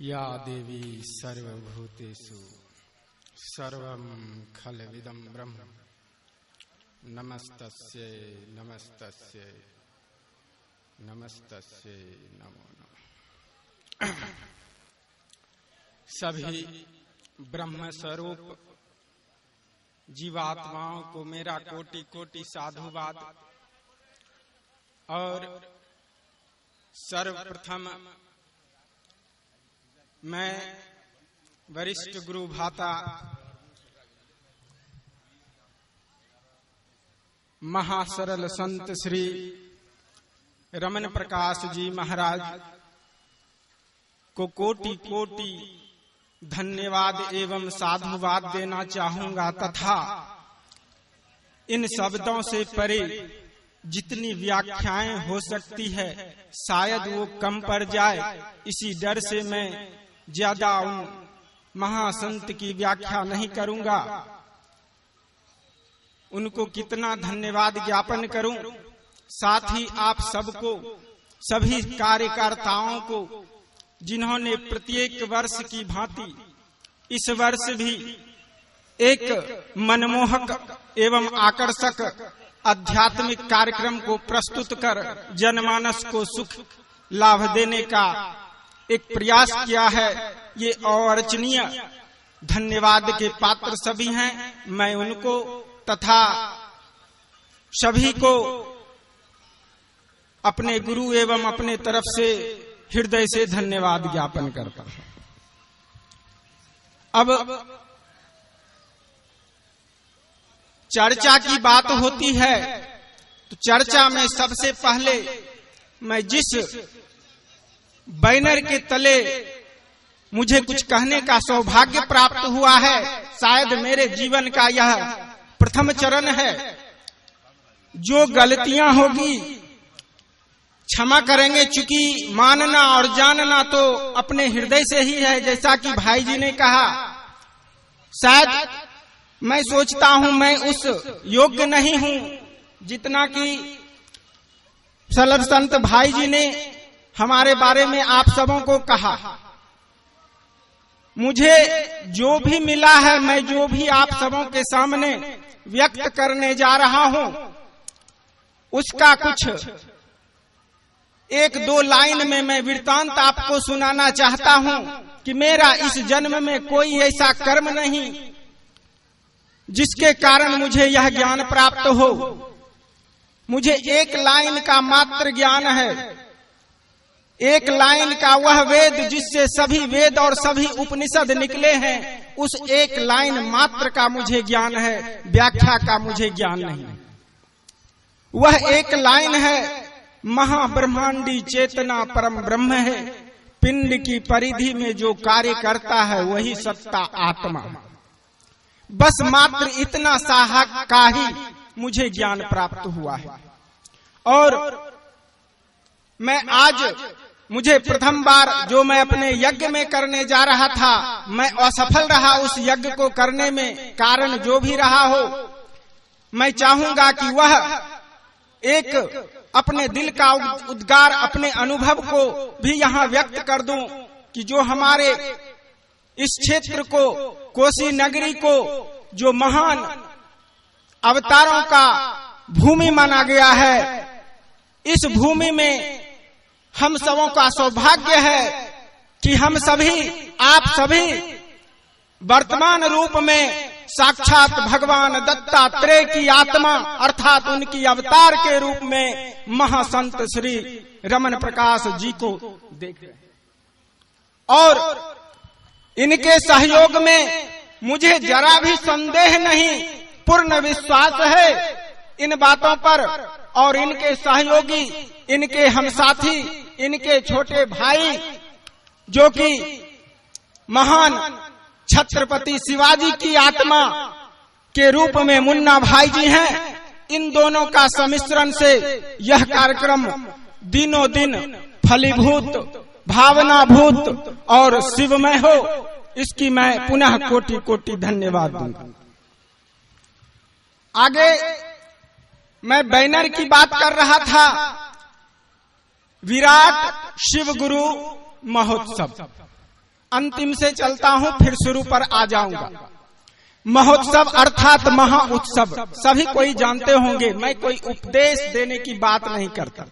या देवी सर्वभूतेषु सर्वं खलविदं ब्रह्म नमस्तस्यै नमस्तस्यै नमस्तस्यै नमो नमः। सभी ब्रह्म स्वरूप जीवात्माओं को मेरा कोटि कोटि साधुवाद। और सर्वप्रथम मैं वरिष्ठ गुरु भाता महासरल संत श्री रमन प्रकाश जी महाराज को कोटि कोटि धन्यवाद एवं साधुवाद देना चाहूंगा, तथा इन शब्दों से परे जितनी व्याख्याएं हो सकती है शायद वो कम पड़ जाए, इसी डर से मैं ज्यादा उन महासंत की व्याख्या नहीं करूंगा। उनको कितना धन्यवाद ज्ञापन करूं। साथ ही आप सबको, सभी कार्यकर्ताओं को, जिन्होंने प्रत्येक वर्ष की भांति इस वर्ष भी एक मनमोहक एवं आकर्षक आध्यात्मिक कार्यक्रम को प्रस्तुत कर जनमानस को सुख लाभ देने का एक प्रयास किया है, ये अवर्णनीय धन्यवाद के पात्र सभी हैं। मैं उनको तथा सभी को अपने गुरु एवं अपने तरफ से हृदय से धन्यवाद ज्ञापन करता हूं। अब चर्चा की बात होती है तो चर्चा में सबसे पहले मैं जिस बैनर के तले मुझे कुछ कहने का सौभाग्य प्राप्त हुआ है, शायद मेरे जीवन का यह प्रथम चरण है। जो गलतियां होगी क्षमा करेंगे, चूंकि मानना और जानना तो अपने हृदय से ही है। जैसा कि भाई जी ने कहा, शायद मैं सोचता हूं मैं उस योग्य नहीं हूं जितना कि सरल संत भाई जी ने हमारे बारे में आप सबों को कहा। मुझे जो भी मिला है, मैं जो भी आप सबों के सामने व्यक्त करने जा रहा हूं, उसका कुछ एक दो लाइन में मैं वृत्तांत आपको सुनाना चाहता हूं कि मेरा इस जन्म में कोई ऐसा कर्म नहीं जिसके कारण मुझे यह ज्ञान प्राप्त हो। मुझे एक लाइन का मात्र ज्ञान है, एक लाइन का वह वेद जिससे सभी वेद और सभी उपनिषद निकले हैं, उस एक लाइन मात्र का मुझे ज्ञान है, व्याख्या का मुझे ज्ञान नहीं। वह एक लाइन है, महाब्रह्मांडी चेतना परम ब्रह्म है, पिंड की परिधि में जो कार्य करता है वही सत्ता आत्मा। बस मात्र इतना साहक का ही मुझे ज्ञान प्राप्त हुआ है। और मैं आज, मुझे प्रथम बार जो मैं अपने यज्ञ में करने जा रहा था, मैं असफल रहा उस यज्ञ को करने में। कारण जो भी रहा हो, मैं चाहूंगा कि वह एक अपने दिल का उद्गार, अपने अनुभव को भी यहाँ व्यक्त कर दूं कि जो हमारे इस क्षेत्र को, कोसी नगरी को, जो महान अवतारों का भूमि माना गया है, इस भूमि में हम सबों का सौभाग्य है कि हम सभी, आप सभी वर्तमान रूप में साक्षात भगवान दत्तात्रेय की आत्मा अर्थात उनकी अवतार के रूप में महासंत श्री रमन प्रकाश जी को देख रहे हैं। और इनके सहयोग में मुझे जरा भी संदेह नहीं, पूर्ण विश्वास है इन बातों पर। और इनके सहयोगी, इनके हमसाथी, इनके छोटे भाई जो कि महान छत्रपति शिवाजी की आत्मा के रूप में मुन्ना भाई जी हैं, इन दोनों का सम्मिश्रण से यह कार्यक्रम दिनों दिन फलीभूत, भावनाभूत और शिवमय हो, इसकी मैं पुनः कोटि कोटि धन्यवाद दूंगा। आगे मैं बैनर की बात कर रहा था, विराट शिव गुरु महोत्सव। अंतिम से चलता हूं, फिर शुरू पर आ जाऊंगा। महोत्सव अर्थात महा उत्सव सभी कोई जानते होंगे। मैं कोई उपदेश देने की बात नहीं करता,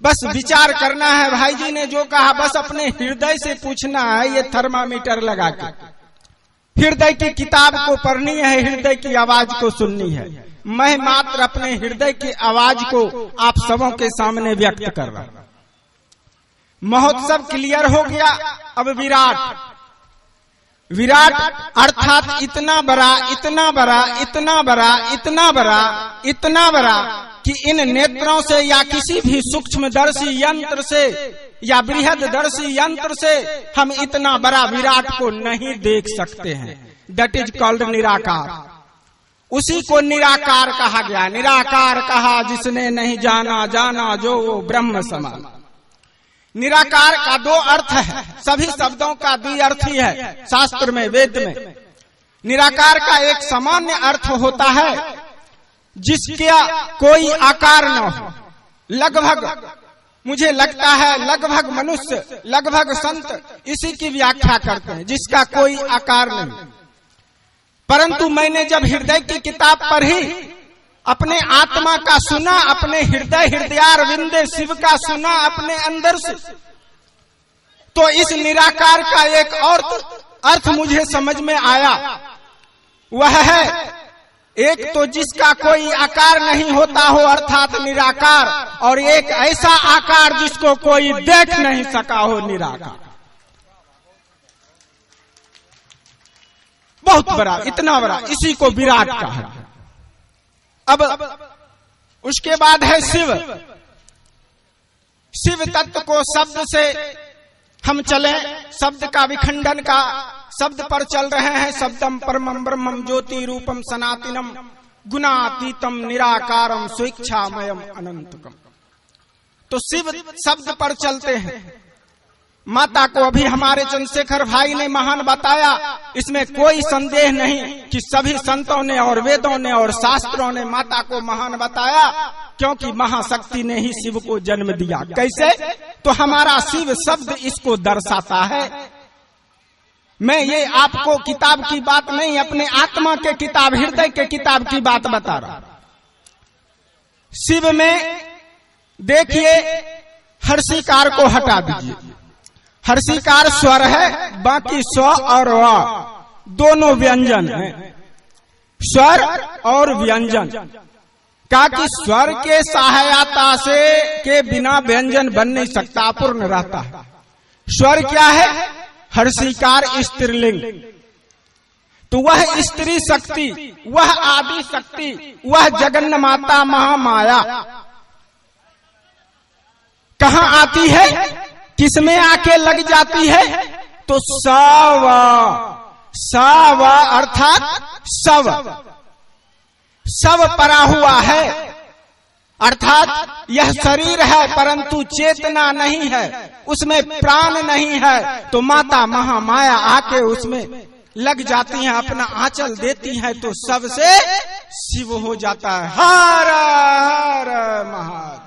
बस विचार करना है। भाई जी ने जो कहा बस अपने हृदय से पूछना है। ये थर्मामीटर लगा के हृदय की किताब को पढ़नी है, हृदय की आवाज को सुननी है। मैं मात्र अपने हृदय की आवाज को आप सबों के सामने व्यक्त कर रहा हूं। महोत्सव क्लियर हो गया। अब विराट अर्थात इतना बड़ा, इतना बड़ा, इतना बड़ा, इतना बड़ा, इतना बड़ा कि इन नेत्रों से या किसी भी सूक्ष्मदर्शी यंत्र से या बृहददर्शी यंत्र से हम इतना बड़ा विराट को नहीं देख सकते हैं। दैट इज कॉल्ड निराकार। उसी को निराकार कहा गया। निराकार कहा जिसने नहीं जाना, जाना जो वो ब्रह्म समान। निराकार का दो अर्थ है, सभी शब्दों का द्विअर्थ ही है शास्त्र में, वेद में। निराकार का एक सामान्य अर्थ होता है जिसका कोई आकार न हो। लगभग मुझे लगता है लगभग मनुष्य, लगभग संत इसी की व्याख्या करते हैं, जिसका कोई आकार नहीं। परंतु मैंने जब हृदय की किताब पढ़ी, अपने आत्मा का सुना, अपने हृदयार विंदे शिव का सुना अपने अंदर से, तो इस निराकार का एक और अर्थ मुझे समझ में आया। वह है एक तो जिसका कोई आकार नहीं होता हो अर्थात निराकार, और एक ऐसा आकार जिसको कोई देख नहीं सका हो, निराकार। बहुत बड़ा, इतना बड़ा, इसी को विराट कहा। अब उसके बाद है शिव। शिव तत्व को शब्द से हम चले, शब्द का विखंडन का शब्द पर चल रहे हैं। शब्दम परमम ब्रह्मम ज्योति रूपम सनातनम गुणातीतम निराकारम स्वेच्छामयम अनंतकम। तो शिव शब्द पर चलते हैं। माता को अभी हमारे चंद्रशेखर भाई ने महान बताया। इसमें कोई संदेह नहीं कि सभी संतों ने और वेदों ने और शास्त्रों ने माता को महान बताया, क्योंकि महाशक्ति ने ही शिव को जन्म दिया। कैसे? तो हमारा शिव शब्द इसको दर्शाता है। मैं ये आपको किताब की बात नहीं, अपने आत्मा के किताब, हृदय के किताब की बात बता रहा। शिव में देखिए, हर्षिकार को हटा दीजिए। हर्षिकार स्वर है, बाकी स्व और व दोनों व्यंजन हैं। स्वर और व्यंजन का कि स्वर के सहायता से के बिना व्यंजन बन नहीं सकता, अपूर्ण रहता है। स्वर क्या है? हर्षिकार स्त्रीलिंग। तो वह स्त्री शक्ति, वह आदि शक्ति, वह जगन्न माता महामाया कहाँ आती है? किसमें आके लग जाती है? तो सव अर्थात सब परा हुआ है, अर्थात यह शरीर है परंतु चेतना नहीं है, उसमें प्राण नहीं है। तो माता महामाया आके उसमें लग जाती है, अपना आंचल देती है, तो सबसे शिव हो जाता है। हर हर महादेव।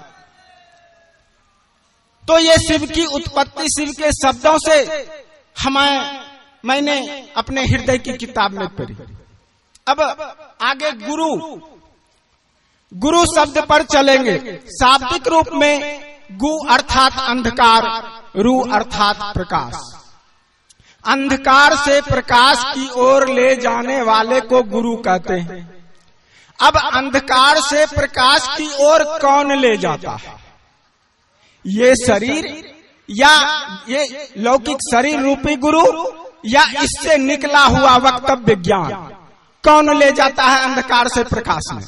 तो ये शिव की उत्पत्ति शिव के शब्दों से मैंने अपने हृदय की किताब में पढ़ी। अब आगे गुरु शब्द पर चलेंगे। शाब्दिक रूप में गु अर्थात अंधकार, रु अर्थात प्रकाश। अंधकार से प्रकाश की ओर ले जाने वाले को गुरु कहते हैं। अब अंधकार से प्रकाश की ओर कौन ले जाता है? ये शरीर या ये लौकिक शरीर रूपी गुरु, या इससे निकला हुआ वक्तव्य ज्ञान? कौन ले जाता है अंधकार से प्रकाश में?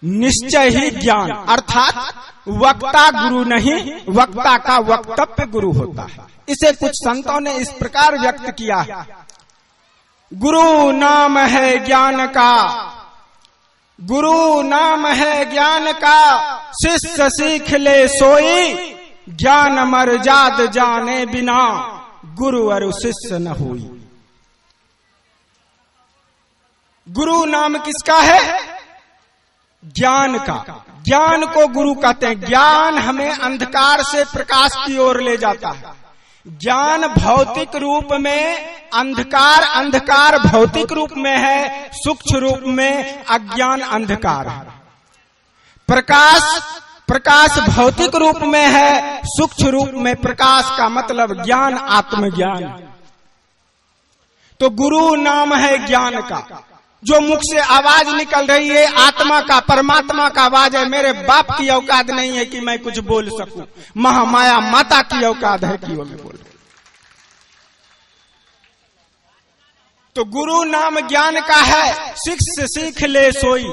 निश्चय ही ज्ञान, अर्थात वक्ता गुरु नहीं, वक्ता का वक्तव्य गुरु होता है। इसे कुछ संतों ने इस प्रकार व्यक्त किया है। गुरु नाम है ज्ञान का, गुरु नाम है ज्ञान का, शिष्य सीख ले सोई, ज्ञान मर्याद जाने बिना, गुरु और शिष्य न हुई। गुरु नाम किसका है? ज्ञान का। ज्ञान को गुरु कहते हैं। ज्ञान हमें अंधकार से प्रकाश की ओर ले जाता है। ज्ञान भौतिक रूप में अंधकार, अंधकार भौतिक रूप में है, सूक्ष्म रूप में अज्ञान अंधकार है। प्रकाश, प्रकाश भौतिक रूप में है, सूक्ष्म रूप में प्रकाश का मतलब ज्ञान, आत्मज्ञान। तो गुरु नाम है ज्ञान का। जो मुख से आवाज निकल रही है आत्मा का, परमात्मा का आवाज है। मेरे बाप की औकात नहीं है कि मैं कुछ बोल सकूं, महामाया माता की औकात है कि वो मैं बोल। तो गुरु नाम ज्ञान का है। शिष्य सीख ले सोई,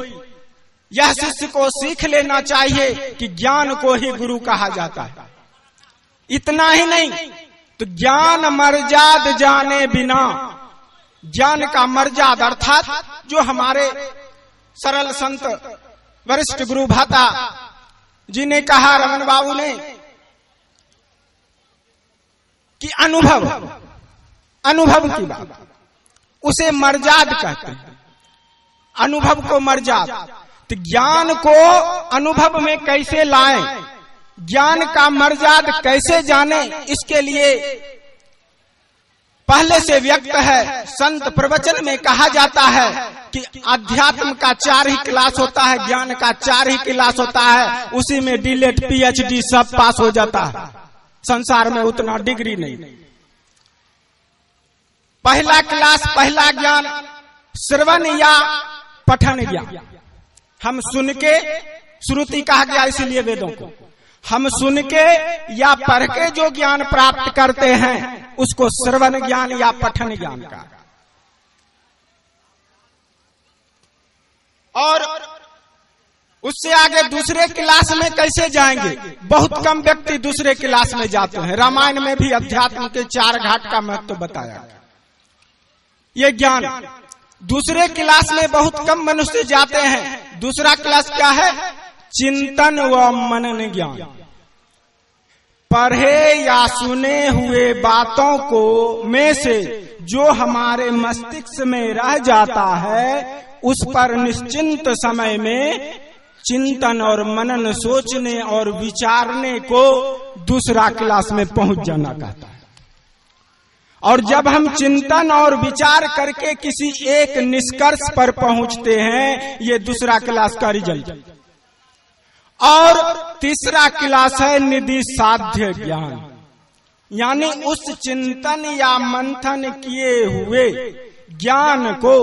यह शिष्य को सीख लेना चाहिए कि ज्ञान को ही गुरु कहा जाता है। इतना ही नहीं, तो ज्ञान मर्याद जाने बिना, ज्ञान का मर्याद अर्थात जो हमारे सरल संत वरिष्ठ गुरु भाता जी ने कहा, रमन बाबू ने, कि अनुभव, अनुभव की बात, उसे मर्याद कहते हैं। अनुभव को मर्याद। तो ज्ञान को अनुभव में कैसे लाएं, ज्ञान का मर्याद कैसे जाने, इसके लिए पहले से व्यक्त है। संत प्रवचन में कहा जाता है कि अध्यात्म का 4 ही क्लास होता है, ज्ञान का 4 ही क्लास होता है, उसी में डीलेट पीएचडी सब पास हो जाता है। संसार में उतना डिग्री नहीं। पहला क्लास, पहला ज्ञान श्रवण या पठन ज्ञान। हम सुन के, श्रुति कहा गया इसलिए वेदों को, हम सुन के या पढ़ के जो ज्ञान प्राप्त करते हैं उसको श्रवण ज्ञान या पठन ज्ञान का। और उससे आगे दूसरे क्लास में कैसे जाएंगे? बहुत कम व्यक्ति दूसरे क्लास में जाते हैं। रामायण में भी अध्यात्म के 4 घाट का महत्व बताया। ये ज्ञान दूसरे क्लास में बहुत कम मनुष्य जाते हैं। दूसरा क्लास क्या है? चिंतन व मनन ज्ञान। पढ़े या सुने हुए बातों को में से जो हमारे मस्तिष्क में रह जाता है, उस पर निश्चिंत समय में चिंतन और मनन, सोचने और विचारने को दूसरा क्लास में पहुंच जाना कहता है। और जब हम चिंतन और विचार करके किसी एक निष्कर्ष पर पहुंचते हैं, ये दूसरा क्लास का रिजल्ट। और तीसरा क्लास है निधि साध्य ज्ञान, यानी उस चिंतन या मंथन किए हुए ज्ञान को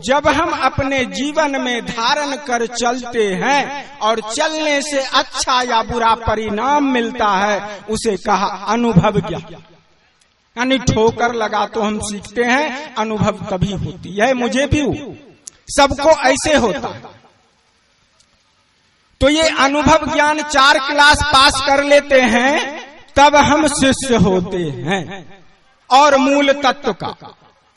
जब हम अपने जीवन में धारण कर चलते हैं और चलने से अच्छा या बुरा परिणाम मिलता है, उसे कहा अनुभव ज्ञान। यानी ठोकर लगा तो हम सीखते हैं, अनुभव तभी होती है। मुझे भी सबको ऐसे होता है। तो ये अनुभव ज्ञान 4 क्लास पास कर लेते हैं, तब हम शिष्य होते हैं। और मूल तत्व का,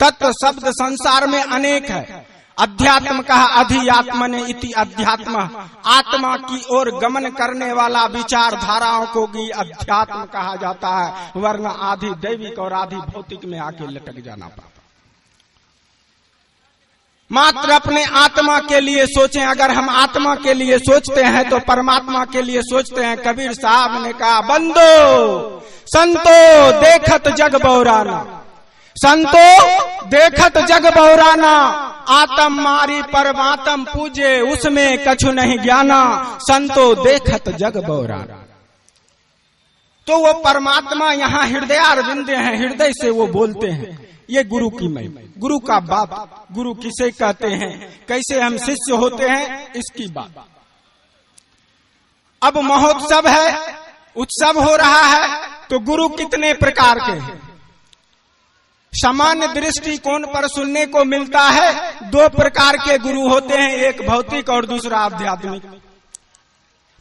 तत्व शब्द संसार में अनेक है। अध्यात्म कहा अधियात्मन इति अध्यात्म, आत्मा की ओर गमन करने वाला विचारधाराओं को भी अध्यात्म कहा जाता है, वरना आधि दैविक और आधि भौतिक में आके लटक जाना पड़ता। मात्र अपने आत्मा के लिए सोचें। अगर हम आत्मा के लिए सोचते हैं तो परमात्मा के लिए सोचते हैं। कबीर साहब ने कहा, बंदो संतो देखत जग बौराना, संतो देखत जग बौराना, आत्म मारी परमात्म पूजे, उसमें कछु नहीं ज्ञाना, संतो देखत जग बौराना। तो वो परमात्मा यहाँ हृदय अरविंद हैं, हृदय से वो बोलते हैं। ये गुरु की महिमा, गुरु का बात, गुरु किसे कहते हैं, कैसे हम शिष्य होते हैं, इसकी बात। अब महोत्सव है, उत्सव हो रहा है, तो गुरु कितने प्रकार के हैं? सामान्य दृष्टिकोण पर सुनने को मिलता है 2 प्रकार के गुरु होते हैं, एक भौतिक और दूसरा आध्यात्मिक।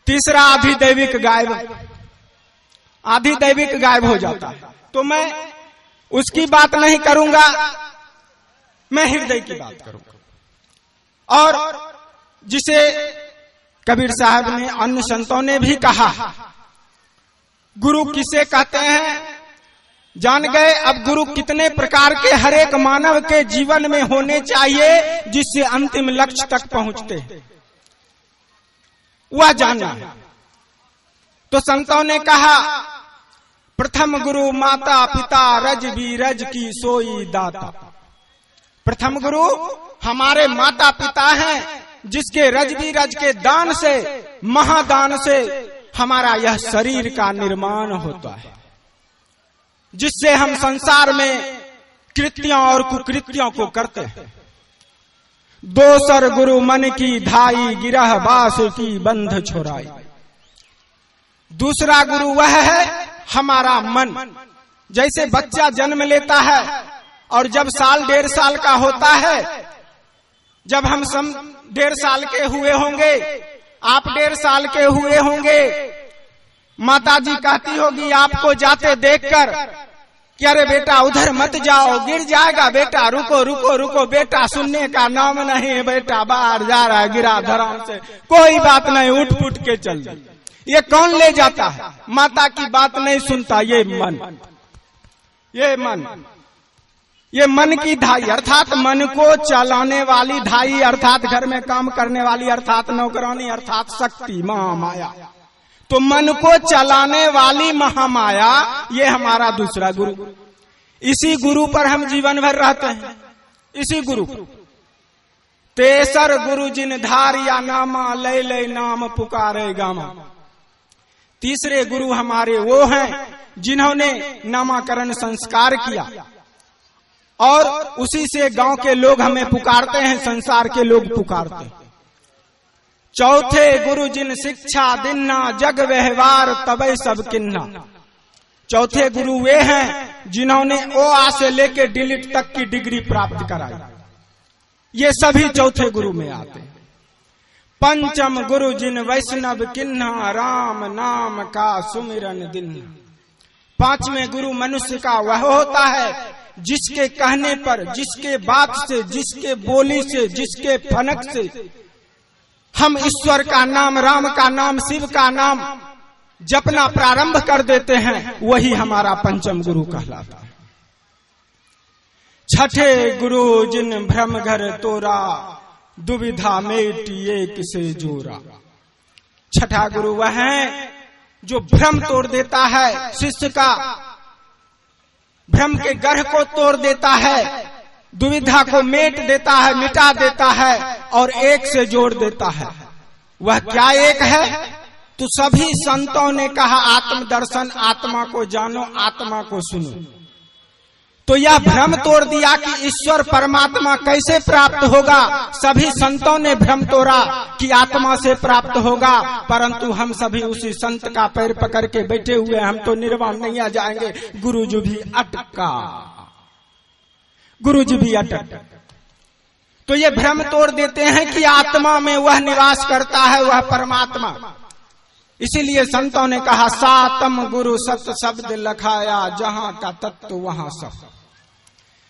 तीसरा आधिदैविक गायब, आधिदैविक गायब हो जाता है। तो मैं उसकी बात नहीं करूंगा, मैं हृदय की बात करूंगा। और जिसे कबीर साहब ने, अन्य संतों ने भी कहा, गुरु किसे कहते हैं जान गए। अब गुरु कितने प्रकार के हर एक मानव के जीवन में होने चाहिए, जिससे अंतिम लक्ष्य तक पहुंचते हैं, वह जानना है। तो संतों ने कहा, प्रथम गुरु माता पिता रज बीरज की सोई दाता। प्रथम गुरु हमारे माता पिता हैं, जिसके रज बीरज के दान से, महादान से हमारा यह शरीर का निर्माण होता है, जिससे हम संसार में कृत्यों और कुकृत्यों को करते हैं। दोसर गुरु मन की धाई, गिरह बास की बंध छोड़ाई। दूसरा गुरु वह है हमारा मन। जैसे बच्चा जन्म लेता है और जब साल 1.5 साल का होता है, जब हम 1.5 साल के हुए होंगे, आप 1.5 साल के हुए होंगे, माताजी कहती होगी आपको जाते देखकर कि अरे बेटा उधर मत जाओ, गिर जाएगा बेटा, रुको रुको रुको बेटा, सुनने का नाम नहीं है बेटा, बाहर जा रहा है, गिरा धराम से, कोई बात नहीं, उठ फुट के चल। ये कौन ले जाता है? माता की बात नहीं सुनता, ये मन। ये मन की धाई, अर्थात मन को चलाने वाली धाई, अर्थात घर में काम करने वाली, अर्थात नौकरानी, अर्थात शक्ति महामाया। तो मन को चलाने वाली महामाया ये हमारा दूसरा गुरु। इसी गुरु पर हम जीवन भर रहते हैं, इसी गुरु। तेसर गुरु जिन धारिया नामा, लय लय नाम पुकारे गामा। तीसरे गुरु हमारे वो हैं जिन्होंने नामाकरण संस्कार किया और उसी से गांव के लोग हमें पुकारते हैं, संसार के लोग पुकारते हैं। चौथे गुरु जिन शिक्षा दिन्ना, जग व्यवहार तबे सब किन्ना। चौथे गुरु वे हैं जिन्होंने ओ से लेके डिलीट तक की डिग्री प्राप्त कराई। ये सभी चौथे गुरु में आते हैं। पंचम गुरु जिन वैष्णव किन्ना, राम नाम का सुमिरन दिन। पांचवें गुरु मनुष्य का वह होता है जिसके कहने पर, जिसके बात से, जिसके बोली से, जिसके फनक से हम ईश्वर का नाम, राम का नाम, शिव का नाम जपना प्रारंभ कर देते हैं, वही हमारा पंचम गुरु कहलाता है। छठे गुरु जिन भ्रम घर तोरा, दुविधा मेटी एक से जोरा। छठा गुरु वह है जो भ्रम तोड़ देता है, शिष्य का भ्रम के गर्ह को तोड़ देता है, दुविधा को मेट देता है, मिटा देता है और एक से जोड़ देता है। वह क्या एक है? तो सभी संतों ने कहा आत्म दर्शन, आत्मा को जानो, आत्मा को सुनो। तो यह भ्रम तोड़ दिया कि ईश्वर परमात्मा कैसे प्राप्त होगा। सभी संतों ने भ्रम तोड़ा कि आत्मा से प्राप्त होगा, परंतु हम सभी उसी संत का पैर पकड़ के बैठे हुए, हम तो निर्वाण नहीं आ जाएंगे। गुरुजी भी अटका, गुरुजी भी अटक। तो ये भ्रम तोड़ देते हैं कि आत्मा में वह निवास करता है, वह परमात्मा। इसीलिए संतों ने कहा सातम गुरु सत शब्द लखाया, जहां का तत्व वहां सब।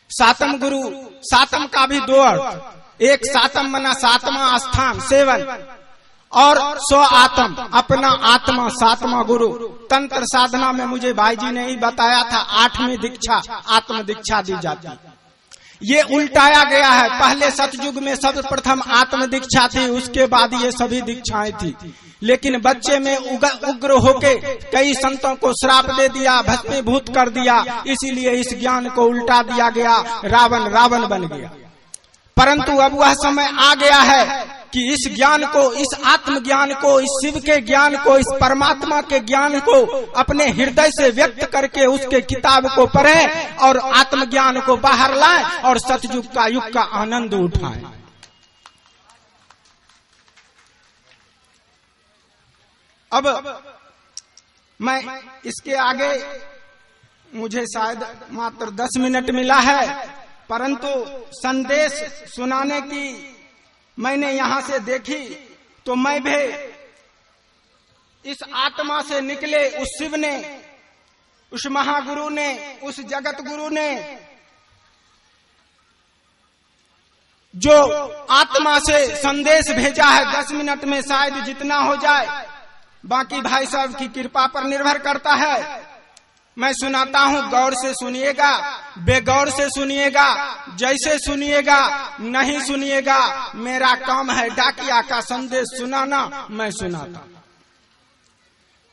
सातम गुरु, सातम का भी 2 अर्थ। एक सातम मना सातवां स्थान, सेवन, और 100 आत्म, अपना आत्मा, सातवां गुरु। तंत्र साधना में मुझे भाई जी ने ही बताया था 8वीं दीक्षा आत्म दीक्षा दी जाती। ये उल्टाया गया है। पहले सतयुग में सर्वप्रथम आत्म दीक्षा थी, उसके बाद ये सभी दीक्षाएं थी। लेकिन बच्चे में उग्र होके कई संतों को श्राप दे दिया, भस्मीभूत कर दिया, इसीलिए इस ज्ञान को उल्टा दिया गया, रावण बन गया। परंतु अब वह समय आ गया है कि इस ज्ञान को, इस आत्मज्ञान को, इस शिव के ज्ञान को, इस परमात्मा के ज्ञान को अपने हृदय से व्यक्त करके उसके किताब को पढ़ें और आत्मज्ञान को बाहर लाएं और सतयुग का युग का आनंद उठाएं। अब मैं इसके आगे, मुझे शायद मात्र 10 मिनट मिला है, परंतु संदेश सुनाने की मैंने यहां से देखी तो मैं भी इस आत्मा से निकले उस शिव ने, उस महागुरु ने, उस जगत गुरु ने जो आत्मा से संदेश भेजा है, 10 मिनट में शायद जितना हो जाए, बाकी भाई साहब की कृपा पर निर्भर करता है। मैं सुनाता हूं, गौर से सुनिएगा, बेगौर से सुनिएगा, जैसे सुनिएगा, नहीं सुनिएगा। मेरा काम है डाकिया का संदेश सुनाना, मैं सुनाता।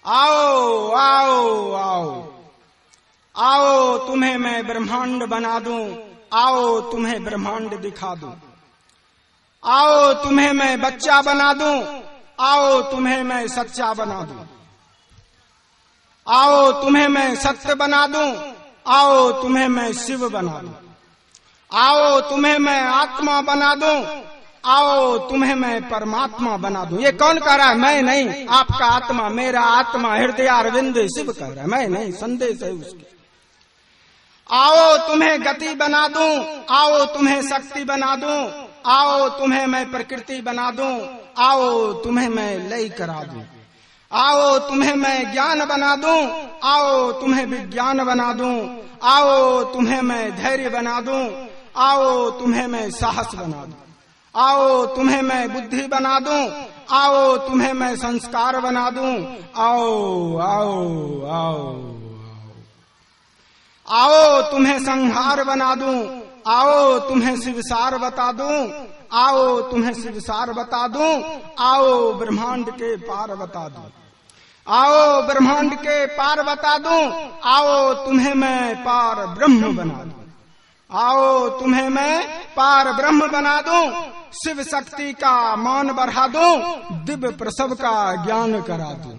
आओ आओ आओ, आओ तुम्हें मैं ब्रह्मांड बना दूं, आओ तुम्हें ब्रह्मांड दिखा दूं। आओ तुम्हें मैं बच्चा बना दूं, आओ तुम्हें मैं सच्चा बना दूं। आओ तुम्हें मैं सत्य बना दूं, आओ तुम्हें मैं शिव बना दूं। आओ तुम्हें मैं आत्मा बना दूं, आओ तुम्हें मैं परमात्मा बना दूं। ये कौन कह रहा है? मैं नहीं, आपका आत्मा, मेरा आत्मा हृदय अरविंद शिव कह रहा है, मैं नहीं, संदेश है उसके। आओ तुम्हें गति बना दूं, आओ तुम्हें शक्ति बना दूं, आओ तुम्हें मैं प्रकृति बना दूं, आओ तुम्हें मैं लय करा दूं। आओ तुम्हें मैं ज्ञान बना दूं, आओ तुम्हें विज्ञान बना दूं। आओ तुम्हें मैं धैर्य बना दूं, आओ तुम्हें मैं साहस बना दूं। आओ तुम्हें मैं बुद्धि बना दूं, आओ तुम्हें मैं संस्कार बना दूं। आओ आओ आओ आओ तुम्हें संहार बना दूं, आओ तुम्हें शिवसार बता दूं। आओ तुम्हें शिवसार बता दूं, आओ ब्रह्मांड के पार बता दूं। आओ ब्रह्मांड के पार बता दूं, आओ तुम्हें मैं पार ब्रह्म बना दूं। आओ तुम्हें मैं पार ब्रह्म बना दूं, शिव शक्ति का मान बढ़ा दूं, दिव्य प्रसव का ज्ञान करा दूं।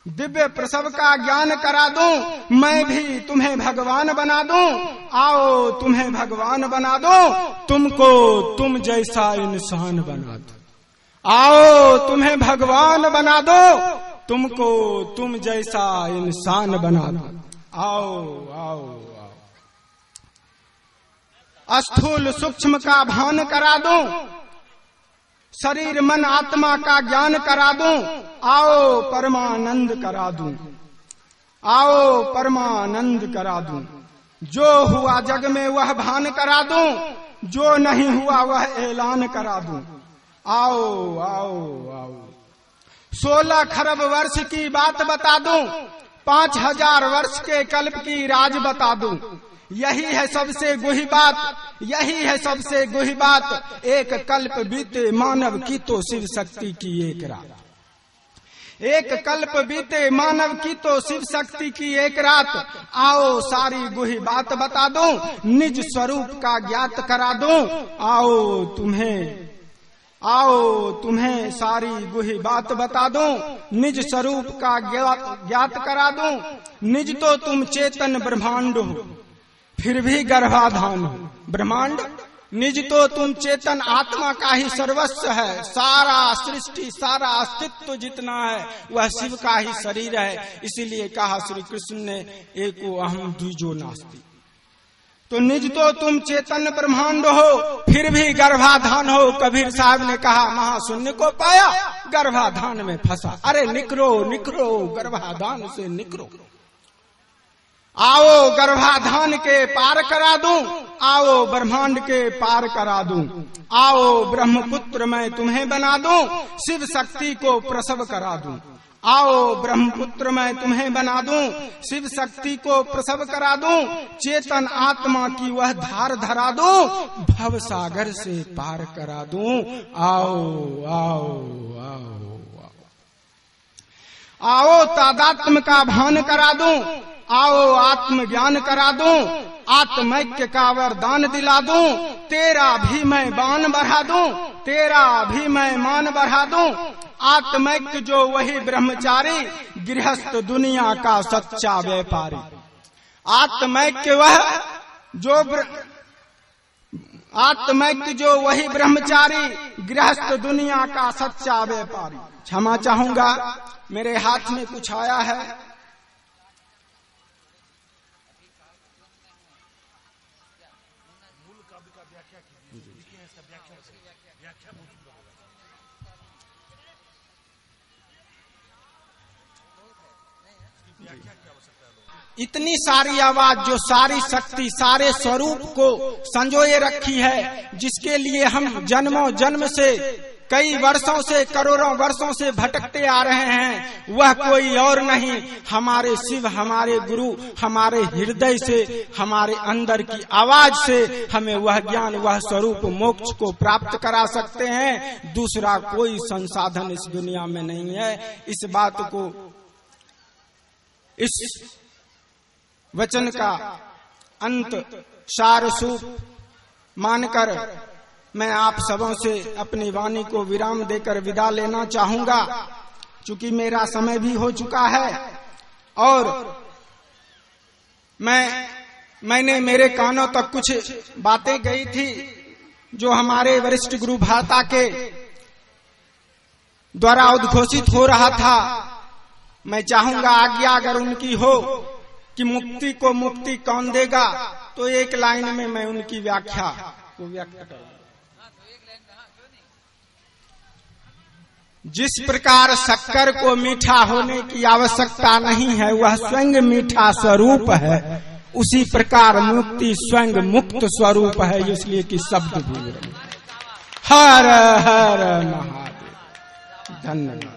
दिव्य प्रसव का ज्ञान करा दूं, मैं भी तुम्हें भगवान बना दूं। आओ तुम्हें भगवान बना दूं, तुमको तुम जैसा इंसान बना दूं। आओ तुम्हें भगवान बना दो, तुमको तुम जैसा इंसान बना दो। आओ आओ आओ स्थूल सूक्ष्म का भान करा दूं, शरीर मन आत्मा का ज्ञान करा दूं। आओ परमानंद करा दूं, आओ परमानंद करा दूं। जो हुआ जग में वह भान करा दूं, जो नहीं हुआ वह ऐलान करा दूं। आओ आओ आओ 16 खरब वर्ष की बात बता दूं, 5000 वर्ष के कल्प की राज बता दूं। यही है सबसे गुही बात, यही है सबसे गुही बात। एक कल्प बीते मानव की तो शिव शक्ति की एक रात। एक कल्प बीते मानव की तो शिव शक्ति की एक रात। आओ सारी गुही बात बता दूं, निज स्वरूप का ज्ञात करा दूं। आओ तुम्हें सारी गुही बात बता दूं, निज स्वरूप का ज्ञात करा दूं। निज तो तुम चेतन ब्रह्मांड हो, फिर भी गर्भाधान हो। ब्रह्मांड निज तो तुम चेतन आत्मा का ही सर्वस्व है। सारा सृष्टि, सारा अस्तित्व जितना है वह शिव का ही शरीर है। इसीलिए कहा श्री कृष्ण ने, एको अहम द्विजो नास्ति। तो निज तो तुम चेतन ब्रह्मांड हो, फिर भी गर्भाधान हो। कबीर साहब ने कहा, महाशून्य को पाया, गर्भाधान में फंसा। अरे निकलो निकलो, गर्भाधान से निकलो। आओ गर्भाधान के पार करा दूं, आओ ब्रह्मांड के पार करा दूं। आओ ब्रह्मपुत्र मैं तुम्हें बना दूं, शिव शक्ति को प्रसव करा दूं। आओ ब्रह्मपुत्र मैं तुम्हें बना दूं, शिव शक्ति को प्रसव करा दूं। चेतन आत्मा की वह धार धरा दूं, भव सागर से पार करा दूं। आओ आओ आओ आओ तादात्म्य का भान करा दूं, आओ आत्मज्ञान करा दूं। आत्मैक्य का वरदान दिला दूं, तेरा भी मैं बान बढ़ा दूं, तेरा भी मैं मान बढ़ा दूं। आत्मैक्य जो वही ब्रह्मचारी, गृहस्थ दुनिया का सच्चा व्यापारी। आत्मैक्य वह जो आत्मैक्य जो वही ब्रह्मचारी, गृहस्थ दुनिया का सच्चा व्यापारी। क्षमा चाहूंगा, मेरे हाथ में कुछ आया है। इतनी सारी आवाज जो सारी शक्ति, सारे स्वरूप को संजोए रखी है, जिसके लिए हम जन्मों जन्म से, कई वर्षों से, करोड़ों वर्षों से भटकते आ रहे हैं, वह कोई और नहीं, हमारे शिव, हमारे गुरु, हमारे हृदय से, हमारे अंदर की आवाज से हमें वह ज्ञान, वह स्वरूप मोक्ष को प्राप्त करा सकते हैं। दूसरा कोई संसाधन इस दुनिया में नहीं है। इस बात को, इस वचन का अंत सार सूप मानकर मैं आप सबों से अपनी वाणी को विराम देकर विदा लेना चाहूंगा, चूंकि मेरा समय भी हो चुका है। और मैंने मेरे कानों तक कुछ बातें गई थी जो हमारे वरिष्ठ गुरु भ्राता के द्वारा उद्घोषित हो रहा था। मैं चाहूंगा आज्ञा अगर उनकी हो कि मुक्ति को मुक्ति कौन देगा, तो एक लाइन में मैं उनकी व्याख्या को व्यक्त करूंगा। जिस प्रकार शक्कर को मीठा होने की आवश्यकता नहीं है, वह स्वयं मीठा स्वरूप है, उसी प्रकार मुक्ति स्वयं मुक्त स्वरूप है, इसलिए कि शब्द भी हर हर महादेव। धन्यवाद।